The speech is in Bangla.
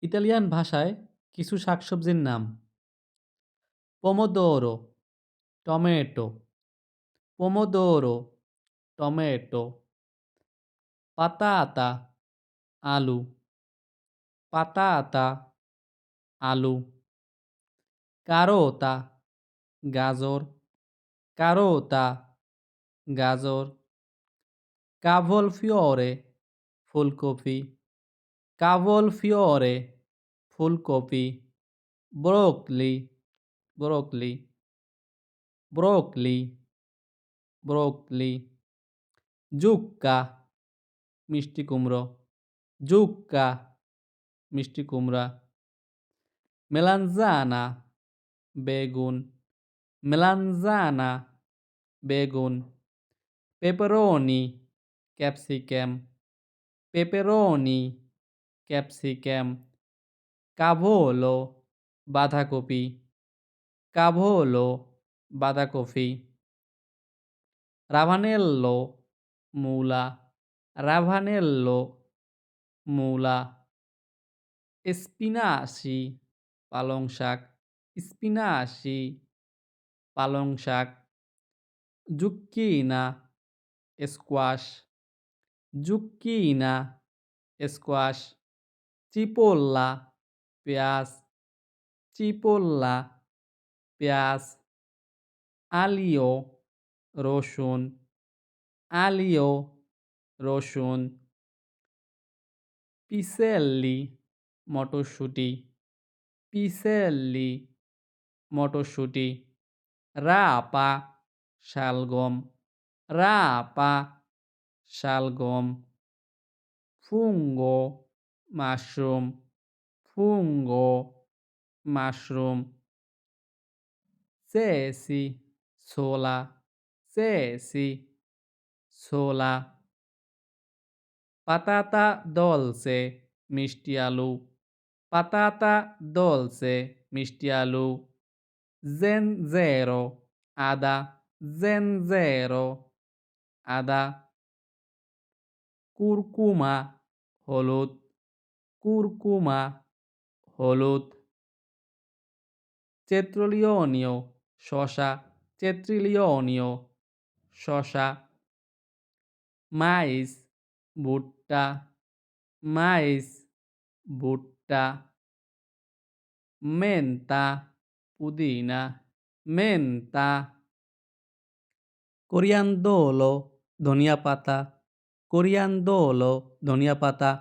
ইতালিয়ান ভাষায় কিছু শাকসবজির নাম: পোমোদোরো, টমেটো, পোমোদোরো, টমেটো, পাতাতা, আলু, পাতাতা, আলু, কারোতা, গাজর, কারোতা, গাজর, কাভলফিওরে, ফুলকপি, কাভলফিওরে, ফুলকপি, ব্রোকলি, ব্রোকলি, ব্রোকলি, ব্রোকলি, জুক্কা, মিষ্টি কুমড়ো, জুক্কা, মিষ্টি কুমড়া, মেলানজানা, বেগুন, মেলানজানা, বেগুন, পেপারোনি, ক্যাপসিকাম, পেপারোনি, ক্যাপসিকাম, কাভোলো, বাঁধাকপি, কাভোলো, বাঁধাকপি, রাভানেল্লো, মূলা, রাভানেল্লো, মূলা, স্পিনাচি, পালং শাক, স্পিনাচি, পালং শাক, জুক্কিনা, স্কোয়াশ, জুক্কিনা, স্কোয়াশ, চিপোল্লা, পেঁয়াজ, চিপোল্লা, পেঁয়াজ, আলিও, রসুন, আলিও, রসুন, পিসেল্লি, মটরশুঁটি, পিসেল্লি, মটরশুঁটি, রাপা, শালগম, রাপা, শালগম, ফুঙ্গো, মাশরুম, ফুঙ্গো, মাশরুম, সেসি, ছোলা, সেসি, ছোলা, পাতাতা দলসে, মিষ্টি আলু, পাতাতা দলসে, মিষ্টি আলু, জেনজেরো, আদা, জেনজেরো, আদা, কুরকুমা, হলুদ, কুরকুমা, হলুদ, চেত্রলিওনীয়, শসা, চেত্রিলিওনীয়, শসা, মাইস, ভুট্টা, মাইস, ভুট্টা, মেন্তা, পুদিনা, মেন্তা, কোরিয়ান্দোলো, ধনিয়া পাতা, কোরিয়ান্দোলো, ধনিয়া পাতা,